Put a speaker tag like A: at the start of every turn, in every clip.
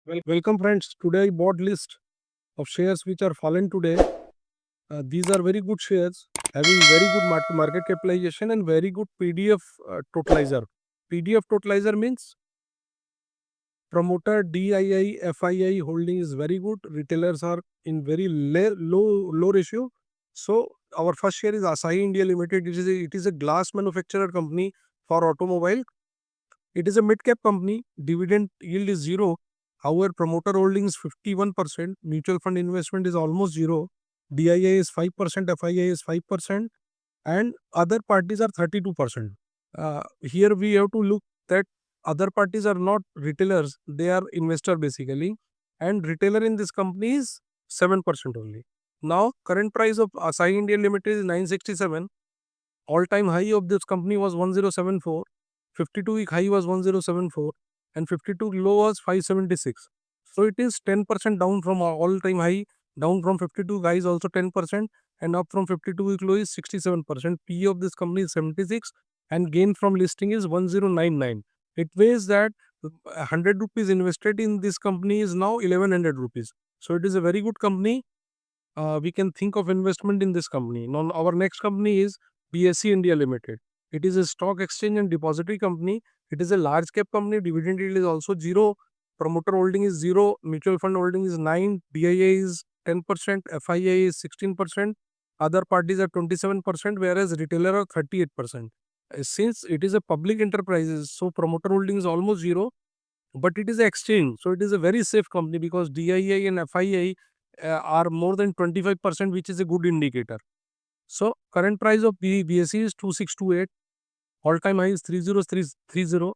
A: Welcome friends. Today I bought list of shares which are fallen today. These are very good shares having very good market capitalization and very good PDF totalizer. PDF totalizer means promoter DII FII holding is very good. Retailers are in very low ratio. So our first share is Asahi India Limited. It is a glass manufacturer company for automobile. It is a mid-cap company. Dividend yield is zero. However, promoter holding is 51%. Mutual fund investment is almost zero. DIA is 5%, FIA is 5%, and other parties are 32%. Here we have to look that other parties are not retailers, they are investor basically, and retailer in this company is 7% only. Now, current price of Asahi India Limited is 967. All-time high of this company was 1074. 52-week high was 1074 and 52 low was 576. So it is 10% down from all-time high, down from 52 guys also 10%, and up from 52-week low is 67%. P of this company is 76 and gain from listing is 1099. It means that 100 rupees invested in this company is now 1100 rupees. So it is a very good company. We can think of investment in this company. Now, our next company is BSE India Limited. It is a stock exchange and depository company. It is a large cap company. Dividend yield is also zero. Promoter holding is zero. Mutual fund holding is 9. DIA is 10%. FIA is 16%. Other parties are 27%, whereas retailer are 38%. Since it is a public enterprises, so promoter holding is almost zero, but it is an exchange. So it is a very safe company because DIA and FII are more than 25%, which is a good indicator. So current price of BSE is 2628, all-time high is 3030,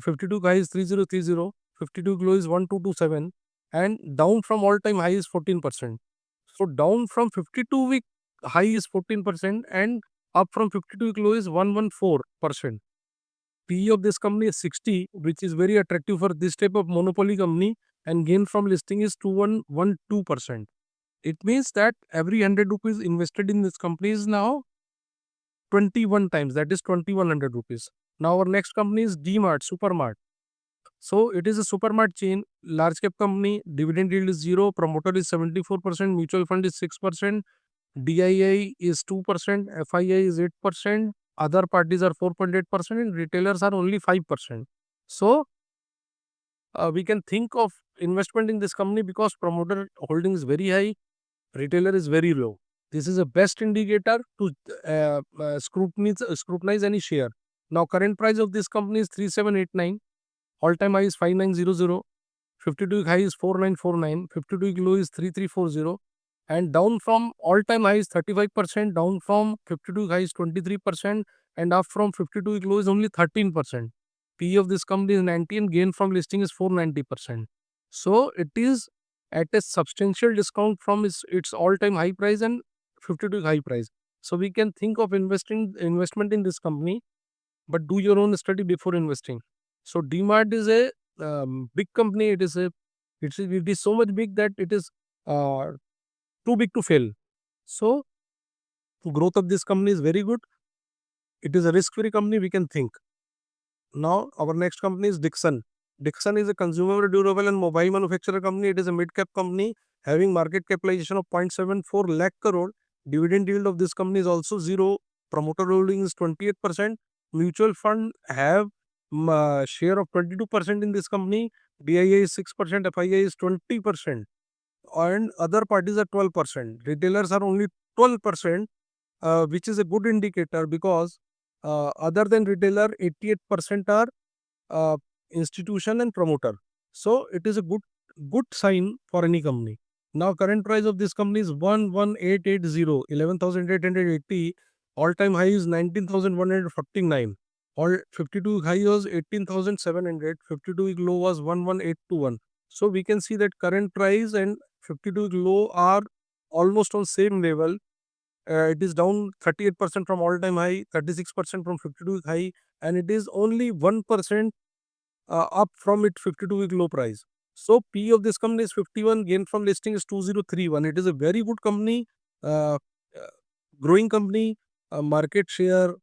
A: 52 high is 3030, 52 low is 1227, and down from all-time high is 14%. So down from 52-week high is 14% and up from 52-week low is 114%. PE of this company is 60, which is very attractive for this type of monopoly company, and gain from listing is 2112%. It means that every 100 rupees invested in this company is now 21 times, that is 2100 rupees. Now our next company is DMart, Supermart. So it is a supermart chain, large cap company, dividend yield is zero, promoter is 74%, mutual fund is 6%, DII is 2%, FII is 8%, other parties are 4.8%, and retailers are only 5%. So we can think of investment in this company because promoter holding is very high, retailer is very low. This is a best indicator to scrutinize any share. Now current price of this company is 3789, all-time high is 5900, 52 high is 4949, 52 low is 3340, and down from all-time high is 35%, down from 52 high is 23%, and up from 52 low is only 13%. P of this company is 90 and gain from listing is 490%. So it is at a substantial discount from its all-time high price and 52 high price. So we can think of investment in this company, but do your own study before investing. So DMart is a big company. It is so much big that it is uh, too big to fail. So growth of this company is very good. It is a risk-free company. We can think. Now our next company is Dixon. Dixon is a consumer durable and mobile manufacturer company. It is a mid-cap company having market capitalization of 0.74 lakh crore. Dividend yield of this company is also zero. Promoter holding is 28%. Mutual fund have share of 22% in this company. DIA is 6%, FIA is 20%, and other parties are 12%. Retailers are only 12%, which is a good indicator because other than retailer, 88% are uh, institution and promoter. So it is a good sign for any company. Now current price of this company is 11880, 11,880. All-time high is 19,149. All 52 high was 18,700. 52 low was 11,821. So we can see that current price and 52 low are almost on same level. It is down 38% from all-time high, 36% from 52 high, and it is only 1% up from its 52-week low price. So P of this company is 51, gain from listing is 2031. It is a very good company, uh, uh, growing company, market share,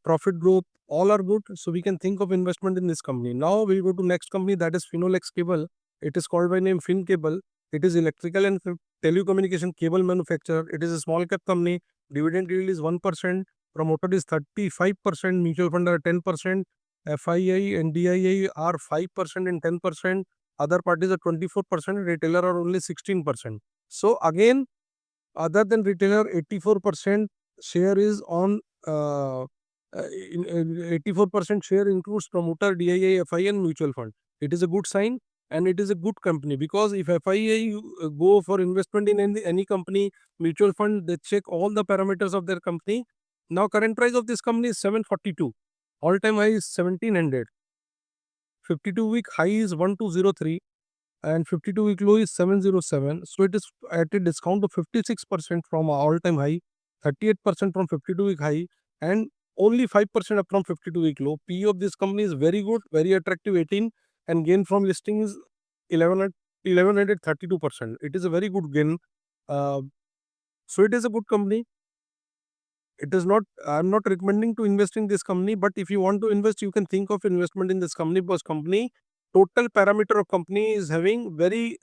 A: profit growth, all are good. So we can think of investment in this company. Now we go to next company, that is Finolex Cable. It is called by name Fincable. It is electrical and telecommunication cable manufacturer. It is a small cap company. Dividend yield is 1%. Promoter is 35%. Mutual fund are 10%. FII and DII are 5% and 10%. Other parties are 24%. Retailer are only 16%. So again, other than retailer, 84% share is on 84% share includes promoter, DII, FI and mutual fund. It is a good sign and it is a good company, because if FII go for investment in any company, mutual fund, they check all the parameters of their company. Now current price of this company is 742. All time high is 1700. 52-week high is 1203 and 52-week low is 707. So it is at a discount of 56% from all-time high, 38% from 52-week high, and only 5% up from 52-week low. PE of this company is very good, very attractive, 18, and gain from listing is 1132%. It is a very good gain. Uh, so it is a good company. It is not, I'm not recommending to invest in this company, but if you want to invest, you can think of investment in this company, because company, total parameter of company is having very,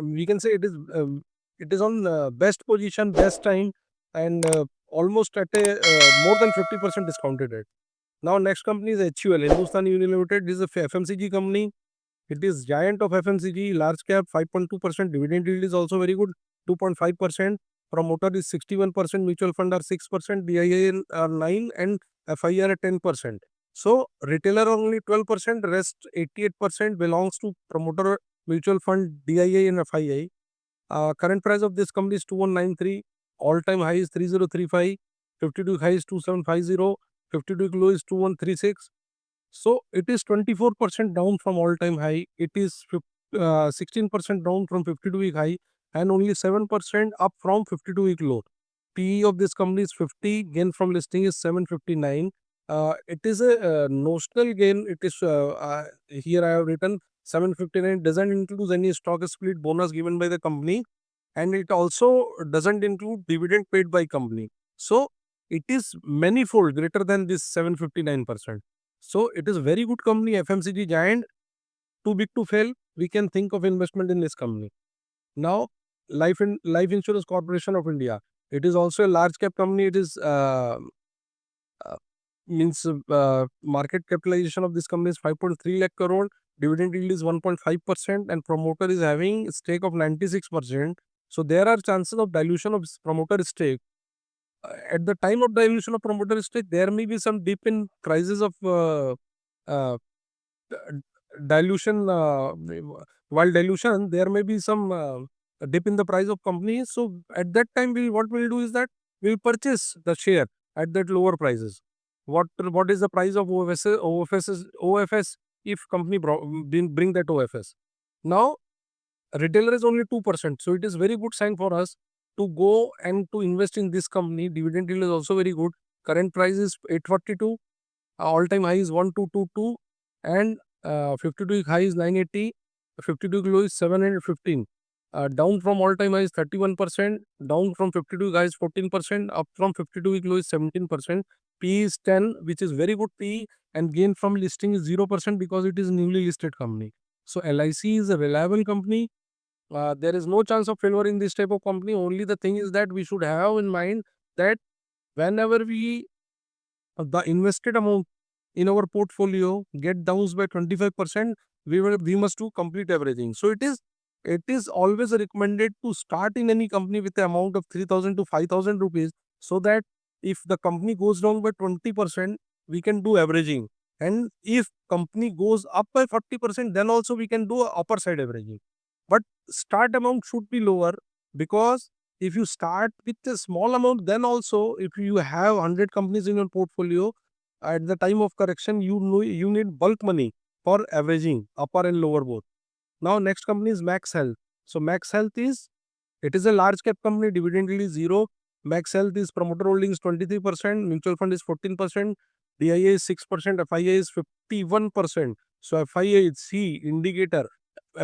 A: we can say it is on best position, best time, and almost at a more than 50% discounted rate. Now next company is HUL, Hindustan Unilever Limited. This is a FMCG company. It is giant of FMCG, large cap, 5.2%. Dividend yield is also very good, 2.5%. Promoter is 61%, mutual fund are 6%, DIA are 9%, and FIR at 10%. So retailer only 12%, rest 88% belongs to promoter, mutual fund, DIA and FII. Current price of this company is 2193. All time high is 3035. 52 high is 2750. 52 low is 2136. So it is 24% down from all time high. It is 16% down from 52-week high and only 7% up from 52-week low. PE of this company is 50. Gain from listing is 759. It is a notional gain. It is here I have written 759. Doesn't include any stock split bonus given by the company, and it also doesn't include dividend paid by company. So it is manifold greater than this 759%. So it is very good company, FMCG giant, too big to fail. We can think of investment in this company. Now, Life Insurance Corporation of India. It is also a large cap company. It is uh, means market capitalization of this company is 5.3 lakh crore. Dividend yield is 1.5%, and promoter is having stake of 96%. So there are chances of dilution of promoter stake. At the time of dilution of promoter stake, there may be some dip in prices of uh, dilution. While dilution, there may be some dip in the price of company. So at that time, what we'll do is that we'll purchase the share at that lower prices. What is the price of OFS if company bring that OFS? Now retailer is only 2%. So it is very good sign for us to go and to invest in this company. Dividend yield is also very good. Current price is 842. All time high is 1222, and 52 high is 980. 52 low is 715. Down from all time high is 31%. Down from 52 high is 14%. Up from 52 week low is 17%. P is 10, which is very good P, and gain from listing is 0% because it is newly listed company. So LIC is a reliable company. There is no chance of failure in this type of company. Only the thing is that we should have in mind that whenever we the invested amount in our portfolio get downs by 25%, we must do complete everything. So it is always recommended to start in any company with the amount of 3,000 to 5,000 rupees, so that if the company goes down by 20%, we can do averaging. And if company goes up by 40%, then also we can do upper side averaging. But start amount should be lower, because if you start with a small amount, then also if you have 100 companies in your portfolio, at the time of correction, you know you need bulk money for averaging upper and lower both. Now next company is Max Health. So Max Health is a large cap company. Dividend yield is 0. Max Health is promoter holding is 23%, mutual fund is 14%, DIA is 6%, FIA is 51%. So FIA is C indicator.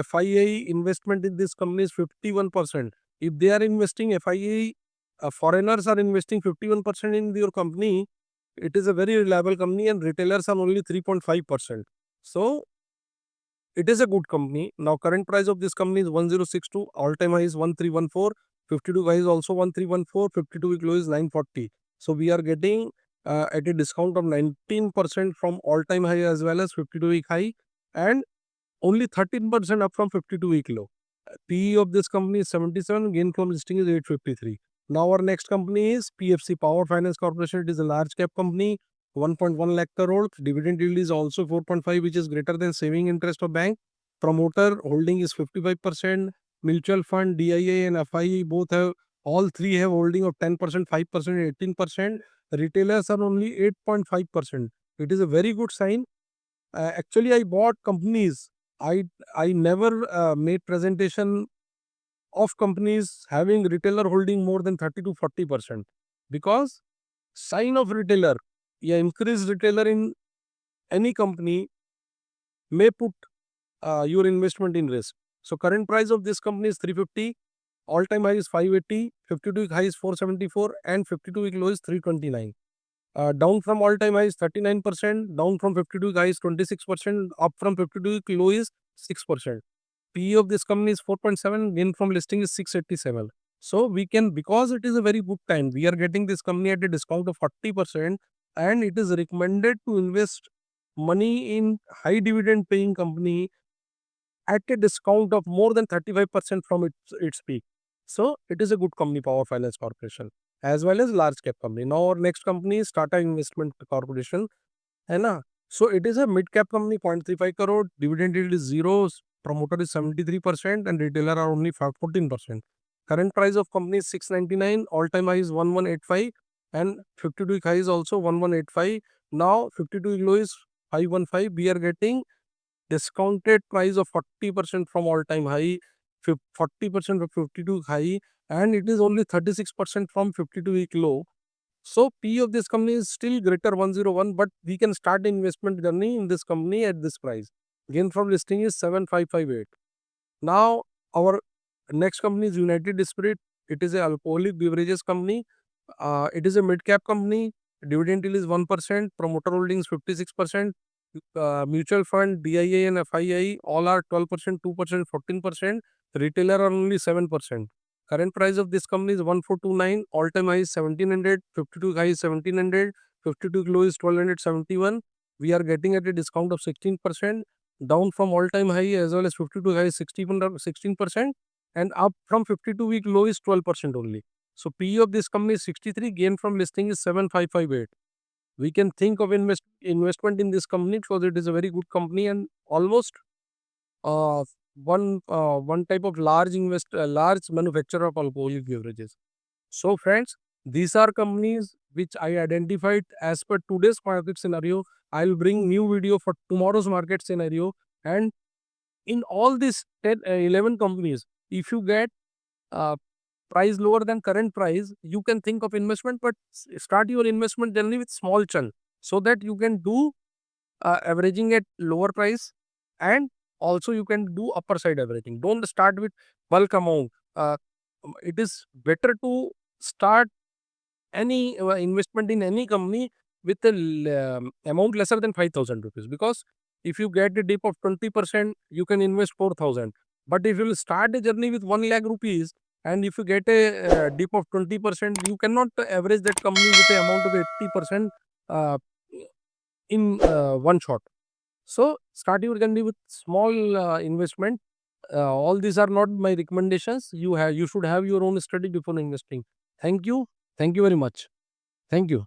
A: FIA investment in this company is 51%. If they are investing, FIA, foreigners are investing 51% in your company, it is a very reliable company, and retailers are only 3.5%. So it is a good company. Now current price of this company is 1062, all time high is 1314, 52 high is also 1314, 52 week low is 940. So we are getting at a discount of 19% from all time high as well as 52 week high, and only 13% up from 52 week low. PE of this company is 77, gain from listing is 853. Now our next company is PFC, Power Finance Corporation. It is a large cap company, 1.1 lakh crore. Dividend yield is also 4.5, which is greater than saving interest of bank. Promoter holding is 55%. Mutual fund, DIA and FIE both have, all three have holding of 10%, 5%, 18%. Retailers are only 8.5%. It is a very good sign. Actually, I bought companies. I I never made presentation of companies having retailer holding more than 30 to 40%, because sign of retailer, yeah, increased retailer in any company may put your investment in risk. So current price of this company is 350, all time high is 580, 52 week high is 474, and 52 week low is 329. Down from all time high is 39%, down from 52 week high is 26%, up from 52 week low is 6%. PE of this company is 4.7, gain from listing is 687. So we can, because it is a very good time, we are getting this company at a discount of 40%, and it is recommended to invest money in high dividend paying company at a discount of more than 35% from its peak. So it is a good company, Power Finance Corporation, as well as large cap company. Now our next company is Tata Investment Corporation. है ना? So it is a mid cap company, 0.35 crore, dividend yield is 0, promoter is 73%, and retailer are only 14%. Current price of company is 699, all time high is 1185, and 52 week high is also 1185. Now 52 week low is 515. We are getting discounted price of 40% from all time high, 40% from 52 high, and it is only 36% from 52 week low. So P of this company is still greater 101, but we can start the investment journey in this company at this price. Gain from listing is 7558. Now our next company is United Spirit. It is a alcoholic beverages company. It is a mid cap company. Dividend yield is 1%. Promoter holdings 56%. Mutual fund, DIA and FII all are 12%, 2%, 14%. Retailer are only 7%. Current price of this company is 1429. All time high is 1700. 52 high is 1700. 52 low is 1271. We are getting at a discount of 16%. Down from all time high as well as 52 high is 16%. And up from 52 week low is 12% only. So PE of this company is 63. Gain from listing is 7558. We can think of investment in this company because it is a very good company, and almost uh, one type of large manufacturer of alcoholic beverages. So friends, these are companies which I identified as per today's market scenario. I'll bring new video for tomorrow's market scenario, and in all these 10, 11 companies, if you get uh, price lower than current price, you can think of investment, but start your investment journey with small chunk so that you can do averaging at lower price, and also you can do upper side averaging. Don't start with bulk amount. It is better to start any investment in any company with a amount lesser than 5,000 rupees, because if you get a dip of 20%, you can invest 4,000. But if you will start a journey with 1 lakh rupees, and if you get a dip of 20%, you cannot average that company with an amount of 80% uh, in one shot. So start your journey with small investment. All these are not my recommendations. You should have your own study before investing. Thank you. Thank you very much. Thank you.